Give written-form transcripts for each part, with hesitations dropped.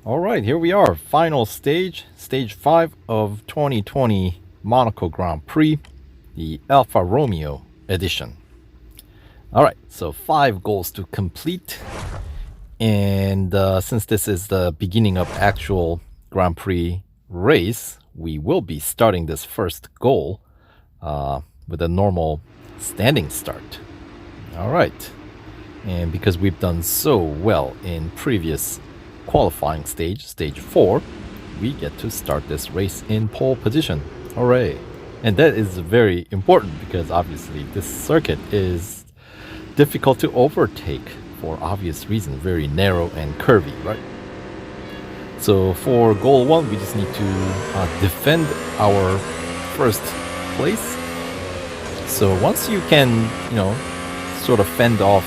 All right, here we are. Final stage, stage 5 of 2020 Monaco Grand Prix, the Alfa Romeo edition. All right, so 5 goals to complete. And since this is the beginning of actual Grand Prix race, we will be starting this first goal with a normal standing start. All right. And because we've done so well in previous qualifying stage 4, we get to start this race in pole position. Hooray! And that is very important because obviously this circuit is difficult to overtake for obvious reasons, very narrow and curvy, right? So for goal 1, we just need to defend our first place. So once you can, sort of fend off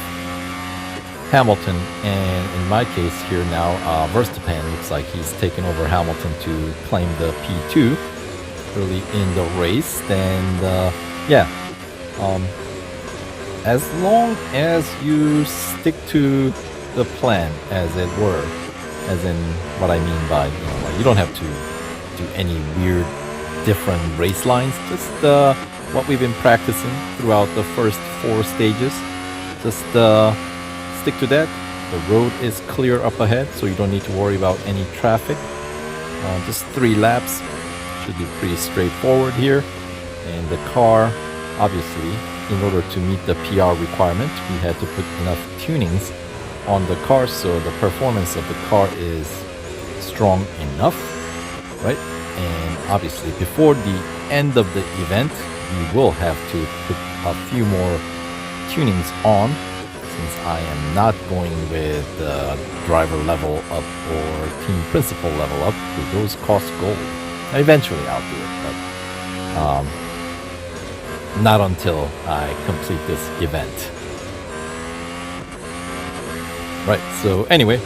Hamilton, and in my case here now, Verstappen looks like he's taken over Hamilton to claim the P2 early in the race. And as long as you stick to the plan, as it were, as in what I mean by, you don't have to do any weird different race lines, just what we've been practicing throughout the first 4 stages. Just stick to that. The road is clear up ahead, so you don't need to worry about any traffic. Just 3 laps should be pretty straightforward here. And the car, obviously, in order to meet the PR requirement, we had to put enough tunings on the car so the performance of the car is strong enough, right? And obviously, before the end of the event, we will have to put a few more tunings on, since I am not going with driver level up or team principal level up, because those cost gold. Eventually I'll do it, but not until I complete this event. Right, so anyway,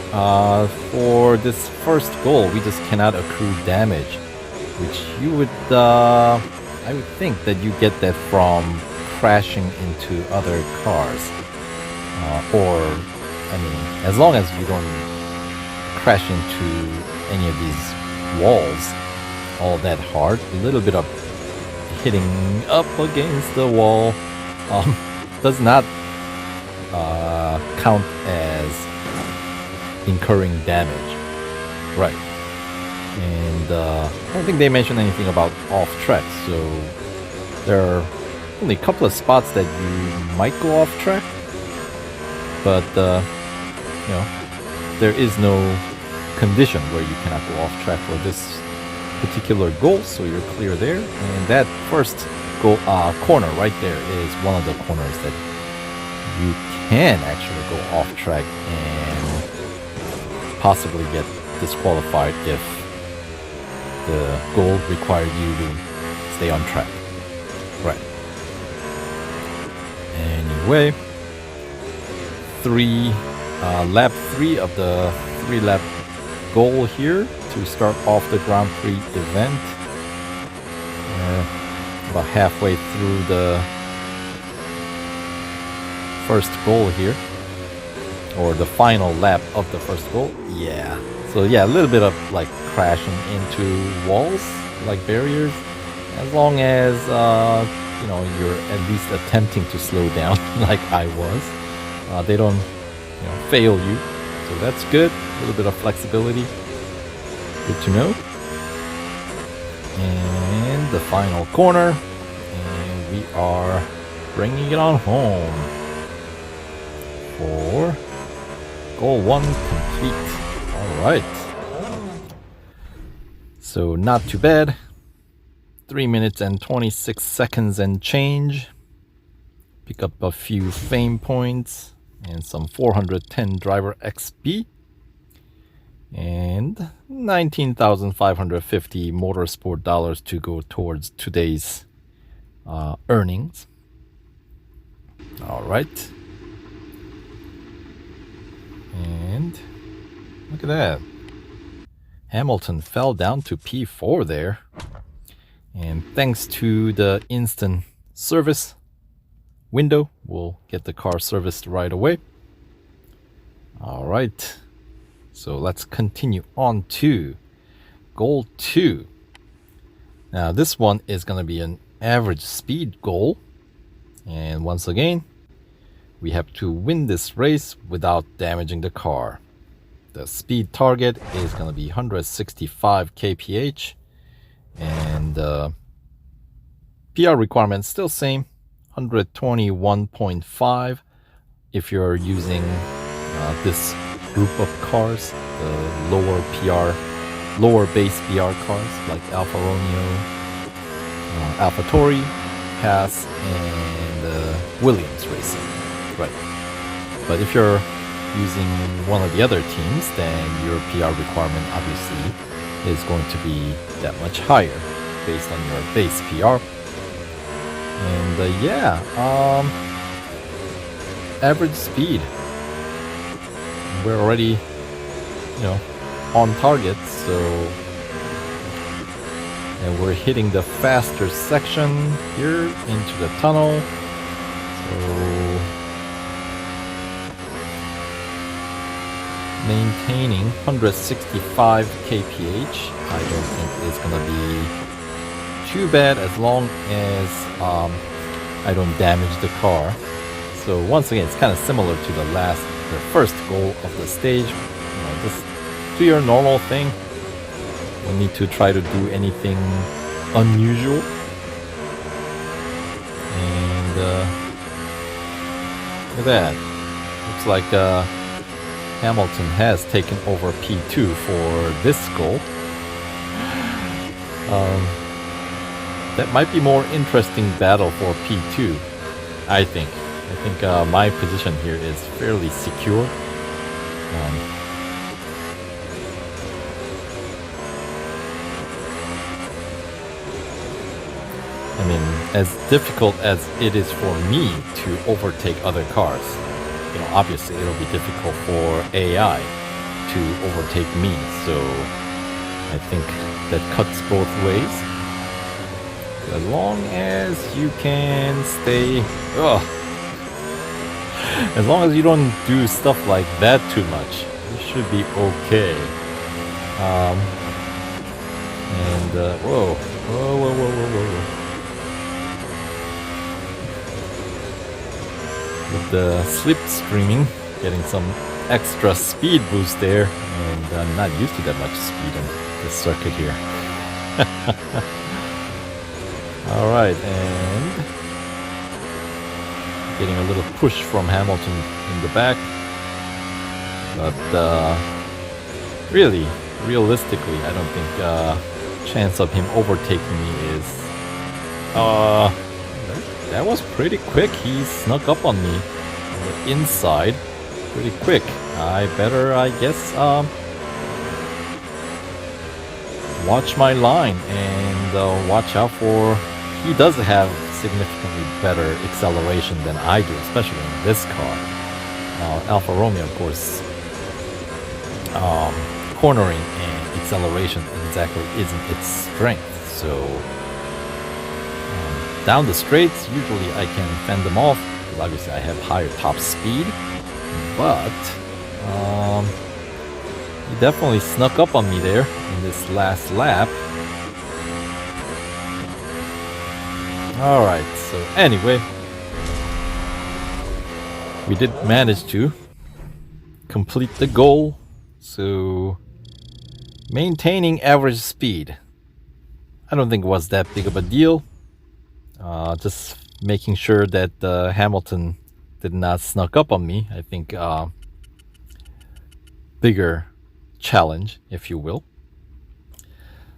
for this first goal, we just cannot accrue damage, which you would, I would think that you get that from crashing into other cars. As long as you don't crash into any of these walls all that hard, a little bit of hitting up against the wall does not count as incurring damage. Right. And I don't think they mentioned anything about off track, so there are only a couple of spots that you might go off track. But, there is no condition where you cannot go off track for this particular goal, so you're clear there. And that first corner right there is one of the corners that you can actually go off track and possibly get disqualified if the goal required you to stay on track. Right. Anyway, lap 3 of the 3-lap goal here to start off the Grand Prix event. About halfway through the first goal here, or the final lap of the first goal. Yeah, so a little bit of like crashing into walls, like barriers. As long as you're at least attempting to slow down, like I was. They don't, fail you, so that's good. A little bit of flexibility, good to know. And the final corner, and we are bringing it on home for goal 1 complete. All right. So not too bad. 3 minutes and 26 seconds and change. Pick up a few fame points and some 410 driver XP. And 19,550 motorsport dollars to go towards today's earnings. All right. And look at that. Hamilton fell down to P4 there. And thanks to the instant service window, we'll get the car serviced right away. All right. So let's continue on to goal 2. Now this one is going to be an average speed goal. And once again, we have to win this race without damaging the car. The speed target is going to be 165 kph. And PR requirement still same, 121.5 if you're using this group of cars, the lower base PR cars like Alfa Romeo, Alfa Tori, Haas, and Williams Racing, right? But if you're using one of the other teams, then your PR requirement obviously is going to be that much higher based on your base PR. And average speed. We're already, on target, so, and we're hitting the faster section here into the tunnel. So maintaining 165 kph, I don't think it's gonna be too bad as long as I don't damage the car. So once again, it's kind of similar to the first goal of the stage. Just do your normal thing. Don't need to try to do anything unusual. And look at that. Looks like Hamilton has taken over P2 for this goal. That might be more interesting battle for P2, I think. I think my position here is fairly secure. I mean, as difficult as it is for me to overtake other cars, obviously it'll be difficult for AI to overtake me. So I think that cuts both ways. As long as you can stay... as long as you don't do stuff like that too much, you should be okay. Whoa. With the slipstreaming, getting some extra speed boost there, and I'm not used to that much speed on this circuit here. Alright, and getting a little push from Hamilton in the back. But realistically, I don't think chance of him overtaking me is... that was pretty quick. He snuck up on me on the inside pretty quick. I better, I guess, watch my line and watch out for... He does have significantly better acceleration than I do, especially in this car. Alfa Romeo, of course, cornering and acceleration exactly isn't its strength. So down the straights, usually I can fend them off because obviously I have higher top speed. But he definitely snuck up on me there in this last lap. Alright, so anyway, we did manage to complete the goal. So maintaining average speed, I don't think it was that big of a deal. Just making sure that Hamilton did not snuck up on me. I think bigger challenge, if you will.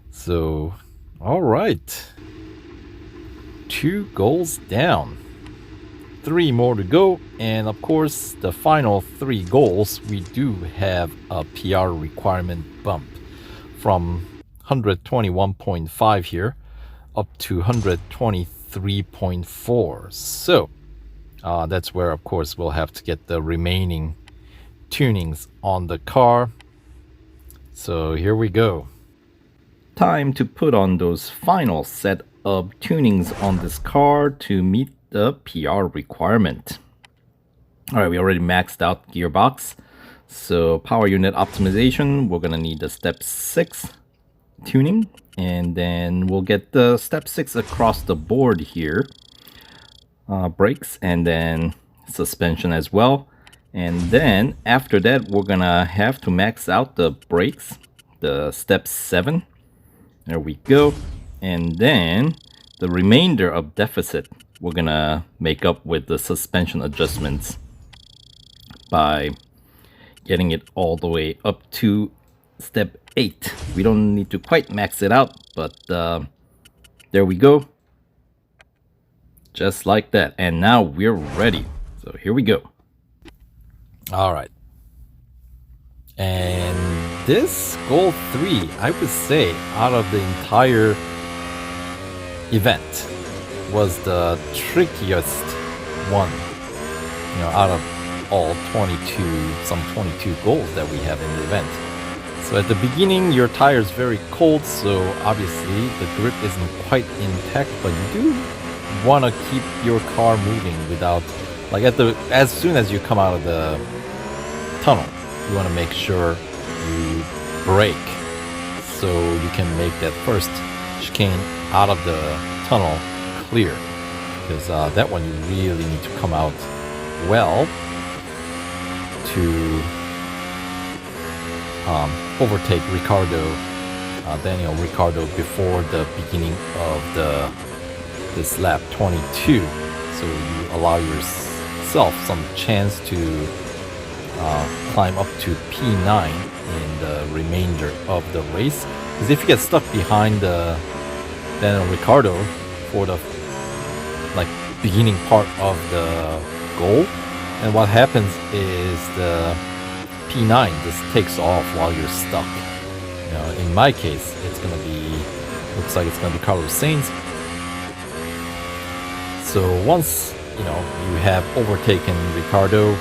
So, alright. 2 goals down. 3 more to go. And of course, the final 3 goals, we do have a PR requirement bump from 121.5 here up to 123.4. So that's where, of course, we'll have to get the remaining tunings on the car. So here we go. Time to put on those final set of tunings on this car to meet the PR requirement. Alright, we already maxed out gearbox, So power unit optimization, we're gonna need the step 6 tuning, and then we'll get the step 6 across the board here. Brakes, and then suspension as well. And then after that, we're gonna have to max out the brakes, the step 7. There we go. And then the remainder of deficit, we're gonna make up with the suspension adjustments by getting it all the way up to step 8. We don't need to quite max it out, but there we go. Just like that. And now we're ready. So here we go. All right. And this goal 3, I would say, out of the entire event, was the trickiest one. You know, out of all 22 goals that we have in the event. So at the beginning, your tire is very cold, so obviously the grip isn't quite intact, but you do want to keep your car moving without, like, as soon as you come out of the tunnel, you want to make sure you brake so you can make that first chicane out of the tunnel clear, because that one you really need to come out well to overtake Daniel Ricciardo before the beginning of this lap 22, so you allow yourself some chance to climb up to P9 in the remainder of the race. Because if you get stuck behind Daniel Ricciardo for the beginning part of the goal, and what happens is the P9 just takes off while you're stuck. You know, in my case, looks like it's gonna be Carlos Sainz. So once you have overtaken Ricciardo, you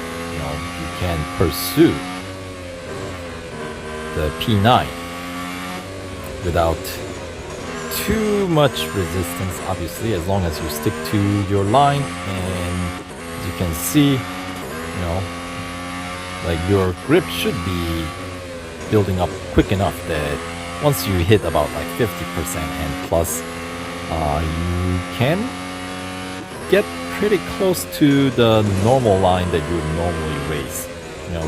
can pursue the P9 without too much resistance, obviously, as long as you stick to your line. And as you can see, your grip should be building up quick enough that once you hit about 50% and plus, you can get pretty close to the normal line that you would normally race,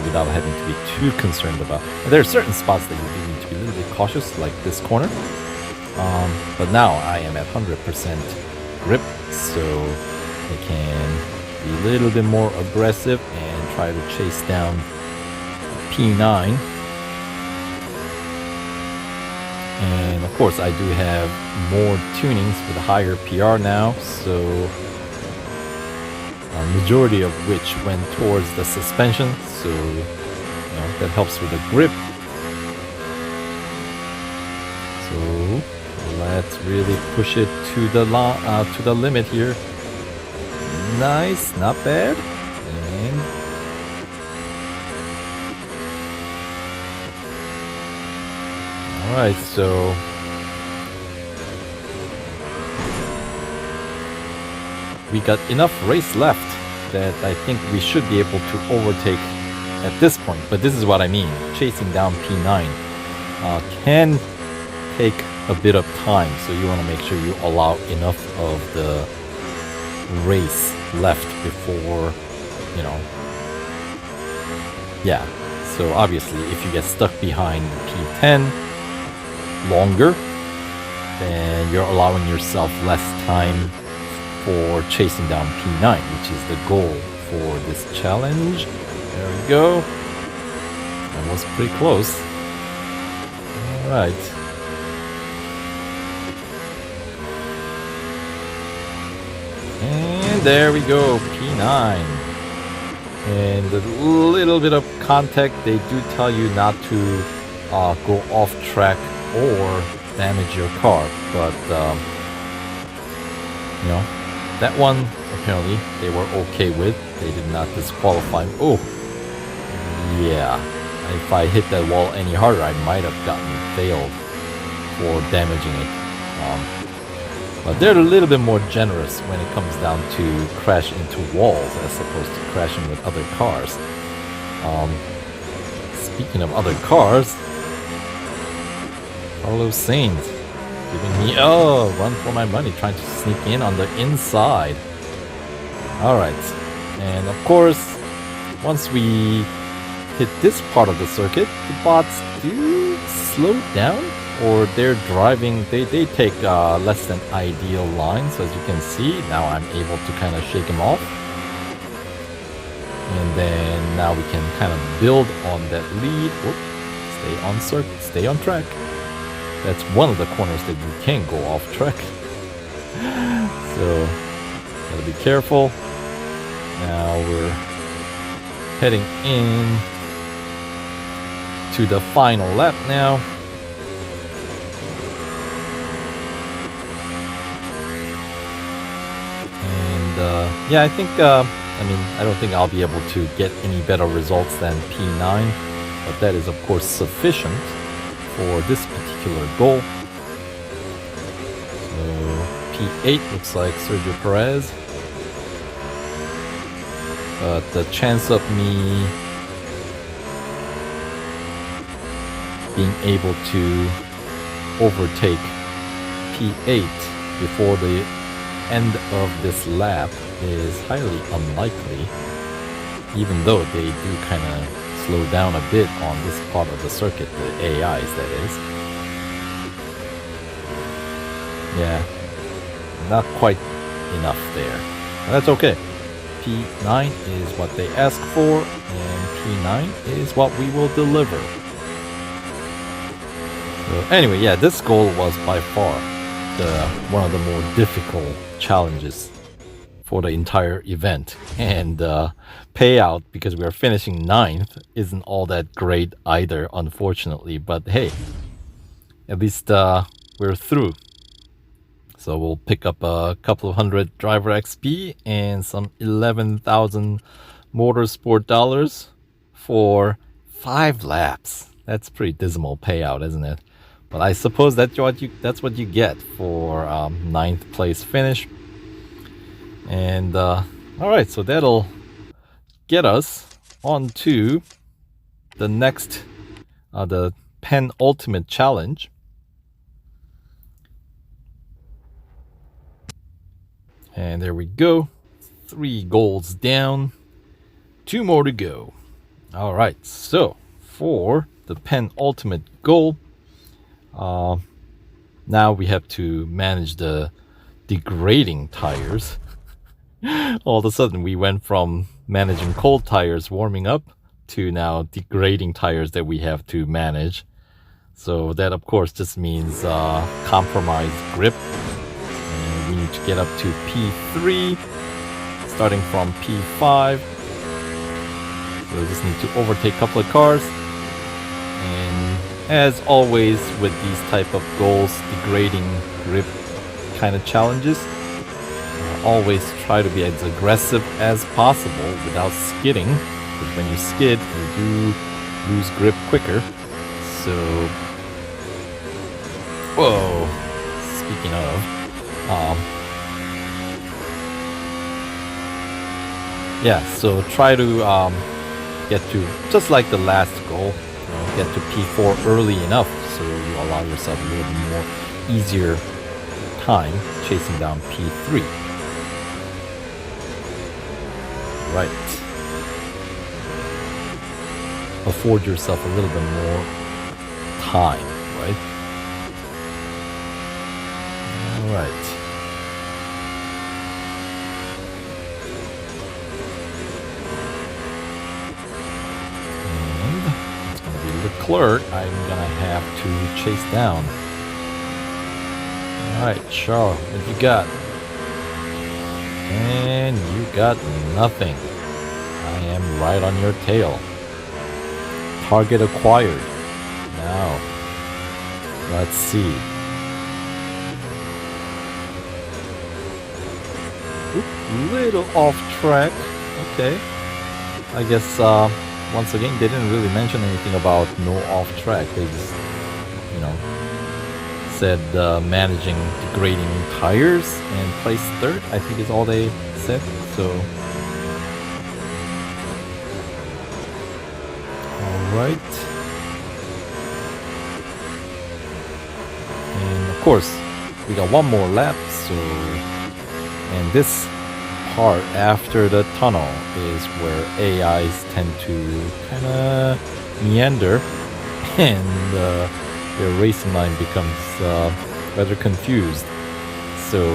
without having to be too concerned about. And there are certain spots that you do need to be a little bit cautious, like this corner. But now I am at 100% grip, so I can be a little bit more aggressive and try to chase down P9. And of course I do have more tunings with a higher PR now, so a majority of which went towards the suspension, so that helps with the grip. So let's really push it to the limit here. Nice, not bad. And all right, so we got enough race left that I think we should be able to overtake at this point. But this is what I mean. Chasing down P9 can take a bit of time, so you want to make sure you allow enough of the race left before, yeah. So obviously if you get stuck behind P10 longer, then you're allowing yourself less time for chasing down P9, which is the goal for this challenge. There we go. That was pretty close. Alright. And there we go, P9. And a little bit of contact, they do tell you not to go off track or damage your car, but that one apparently they were okay with. They did not disqualify me. Oh, yeah. If I hit that wall any harder, I might have gotten failed for damaging it. But they're a little bit more generous when it comes down to crash into walls as opposed to crashing with other cars. speaking of other cars, Carlos Sainz giving me run for my money, trying to sneak in on the inside. Alright, and of course, once we hit this part of the circuit, the bots do slow down, or they're driving, they take less than ideal lines. So as you can see, now I'm able to kind of shake them off. And then now we can kind of build on that lead. Whoop, stay on track. That's one of the corners that you can go off track. So, gotta be careful. Now we're heading in to the final lap now. And yeah, I think, I don't think I'll be able to get any better results than P9, but that is of course sufficient for this particular goal. So P8 looks like Sergio Perez, but the chance of me being able to overtake P8 before the end of this lap is highly unlikely, even though they do kind of slow down a bit on this part of the circuit, the AIs that is. Yeah, not quite enough there. But that's okay. P9 is what they ask for, and P9 is what we will deliver. So anyway, yeah, this goal was by far one of the more difficult challenges for the entire event, and payout, because we are finishing 9th, isn't all that great either, unfortunately. But hey, at least we're through. So we'll pick up a couple of hundred driver XP and some 11,000 motorsport dollars for 5 laps. That's pretty dismal payout, isn't it? But I suppose that's what you get for 9th place finish. And alright, so that'll get us on to the next, the penultimate challenge. And there we go. 3 goals down, 2 more to go. Alright, so for the penultimate goal, now we have to manage the degrading tires. All of a sudden we went from managing cold tires warming up to now degrading tires that we have to manage. So that of course just means compromised grip. And we need to get up to P3, starting from P5. So we just need to overtake a couple of cars. And as always with these type of goals, degrading grip kind of challenges, always try to be as aggressive as possible without skidding, because when you skid, you do lose grip quicker. So, whoa, speaking of, yeah, so try to get to, just like the last goal, get to P4 early enough so you allow yourself a little bit more easier time chasing down P3. Right. Afford yourself a little bit more time, right? Alright. And it's going to be Leclerc I'm going to have to chase down. Alright, Charles, what you got? And you got nothing. I am right on your tail. Target acquired. Now, let's see. Oop, little off track. Okay. I guess once again they didn't really mention anything about no off track. They just, said managing degrading tires and place 3rd, I think is all they said. So Alright. And of course, we got one more lap, so... And this part after the tunnel is where AIs tend to kind of meander and their racing line becomes rather confused. So,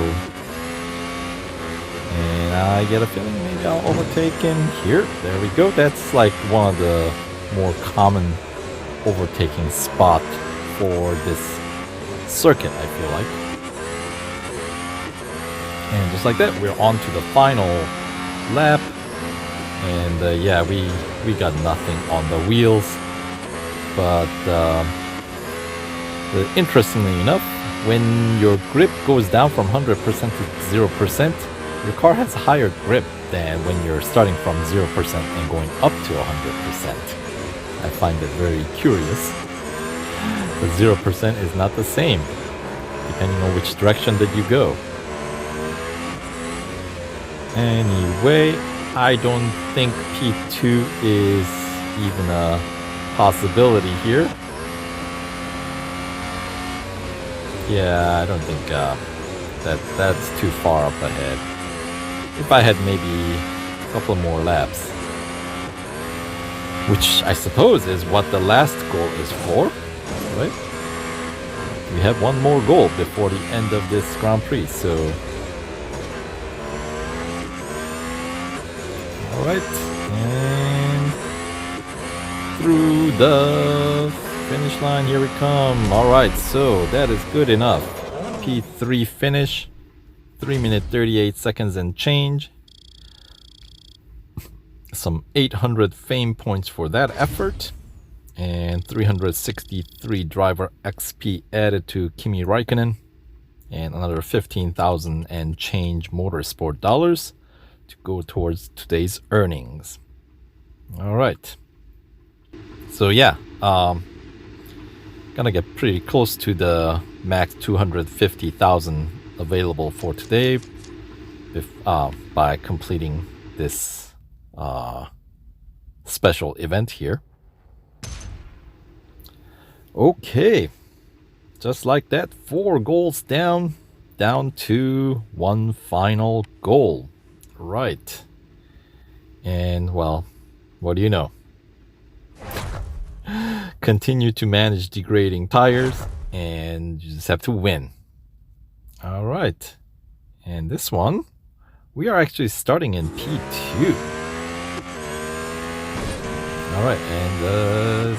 and I get a feeling maybe I'll overtake in here. There we go. That's like one of the more common overtaking spot for this circuit, I feel like. And just like that, we're on to the final lap. And yeah, we got nothing on the wheels. But interestingly enough, when your grip goes down from 100% to 0%, your car has higher grip than when you're starting from 0% and going up to 100%. I find it very curious. The 0% is not the same, depending on which direction that you go. Anyway, I don't think P2 is even a possibility here. Yeah, I don't think that's too far up ahead. If I had maybe a couple more laps, which I suppose is what the last goal is for, right? We have one more goal before the end of this Grand Prix, so... Alright, and through the finish line, here we come. Alright, so that is good enough. P3 finish, 3 minutes 38 seconds and change. Some 800 fame points for that effort. And 363 driver XP added to Kimi Raikkonen. And another 15,000 and change motorsport dollars to go towards today's earnings. Alright. So yeah, gonna get pretty close to the max 250,000 available for today by completing this special event here. Okay, just like that, 4 goals down to one final goal. Right. And well, what do you know? Continue to manage degrading tires and you just have to win. All right. And this one, we are actually starting in P2. All right, and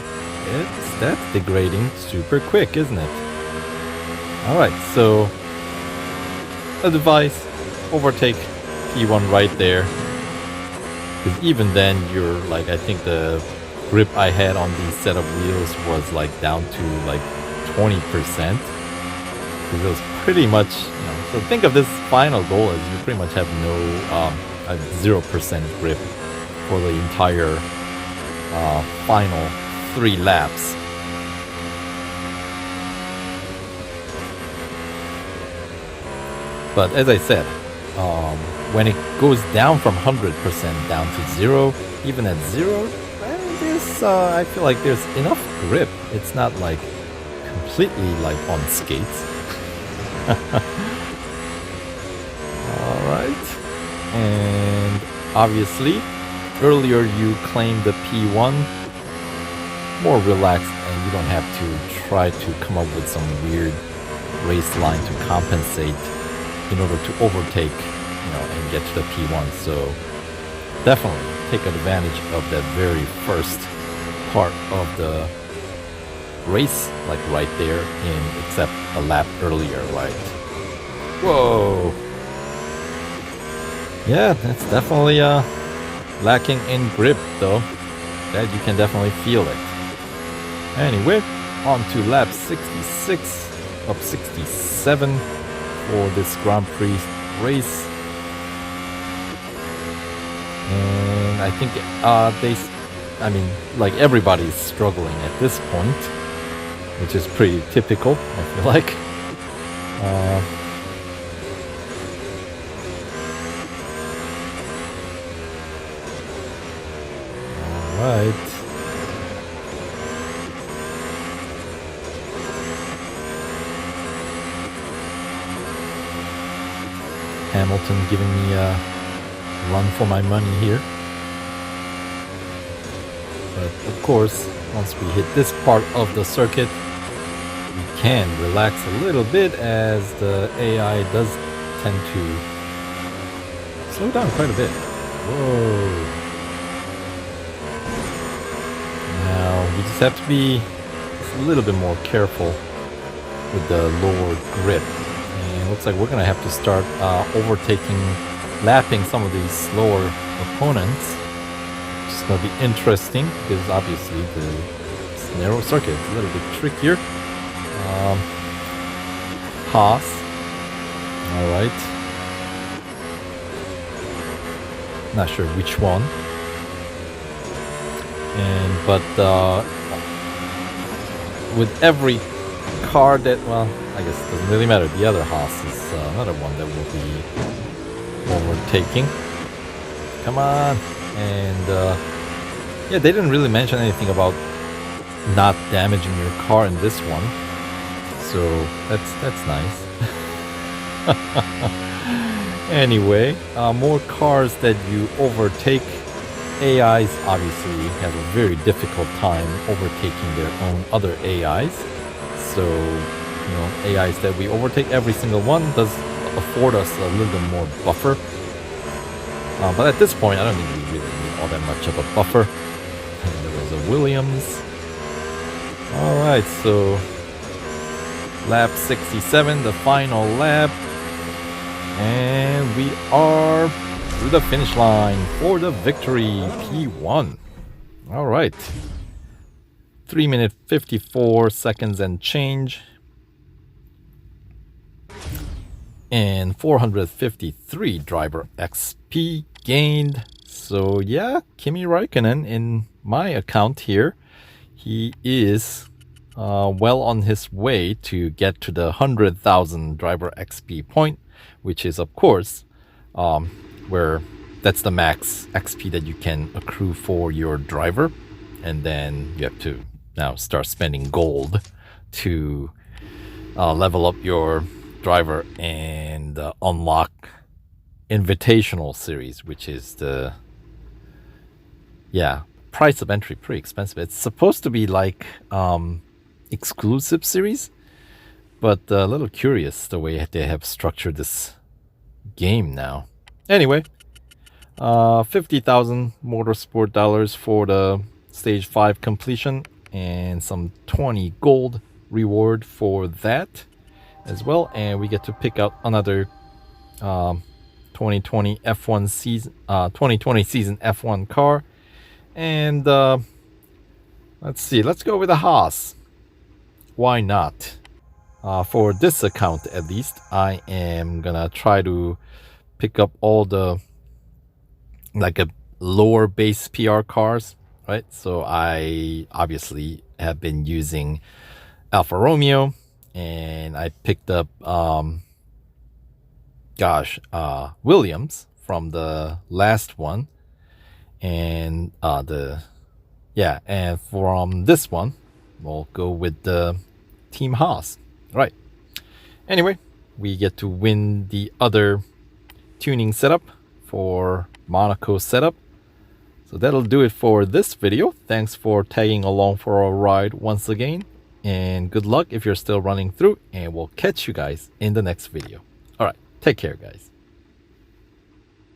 that's degrading super quick, isn't it? All right, so advice, overtake P1 right there. Because even then, you're like, I think the grip I had on these set of wheels was like down to like 20%. Because it was pretty much, you know, so think of this final goal as you pretty much have no 0% grip for the entire final 3 laps. But as I said, when it goes down from 100% down to 0, even at 0, I feel like there's enough grip. It's not like completely like on skates. Alright. And obviously, earlier you claimed the P1 more relaxed and you don't have to try to come up with some weird race line to compensate in order to overtake, you know, and get to the P1. So definitely take advantage of that very first part of the race, like right there, except a lap earlier, right? Whoa! Yeah, that's definitely lacking in grip, though. That you can definitely feel it. Anyway, on to lap 66 of 67 for this Grand Prix race. And I think like everybody's struggling at this point, which is pretty typical, I feel like. Alright. Hamilton giving me a run for my money here. But of course, once we hit this part of the circuit, we can relax a little bit as the AI does tend to slow down quite a bit. Whoa. Now we just have to be just a little bit more careful with the lower grip. And it looks like we're going to have to start lapping some of these slower opponents. It's going to be interesting because obviously the narrow circuit is a little bit trickier. Haas. Alright. Not sure which one. But with every car that, well, I guess it doesn't really matter. The other Haas is another one that will be overtaking. Come on. And yeah, they didn't really mention anything about not damaging your car in this one, so that's nice. Anyway, more cars that you overtake. AIs obviously have a very difficult time overtaking their own other AIs. So, you know, AIs that we overtake, every single one does afford us a little bit more buffer. But at this point, I don't think we really need all that much of a buffer. And there was a Williams. Alright, so lap 67, the final lap. And we are through the finish line for the victory, P1. Alright. 3 minute 54 seconds and change. And 453 driver XP gained. So yeah, Kimi Räikkönen in my account here, he is well on his way to get to the 100,000 driver XP point, which is of course where that's the max XP that you can accrue for your driver. And then you have to now start spending gold to level up your driver and unlock Invitational series, which is the price of entry, pretty expensive. It's supposed to be like exclusive series, but a little curious the way they have structured this game now. Anyway, 50,000 motorsport dollars for the stage 5 completion and some 20 gold reward for that as well. And we get to pick out another 2020 F1 season 2020 season F1 car. And let's see, let's go with a Haas. Why not? For this account at least, I am gonna try to pick up all the like a lower base PR cars, right? So I obviously have been using Alfa Romeo, and I picked up Williams from the last one, and and from this one we'll go with the Team Haas. Right. Anyway, we get to win the other tuning setup for Monaco setup. So that'll do it for this video. Thanks for tagging along for a ride once again, and good luck if you're still running through, and we'll catch you guys in the next video. All right, take care guys.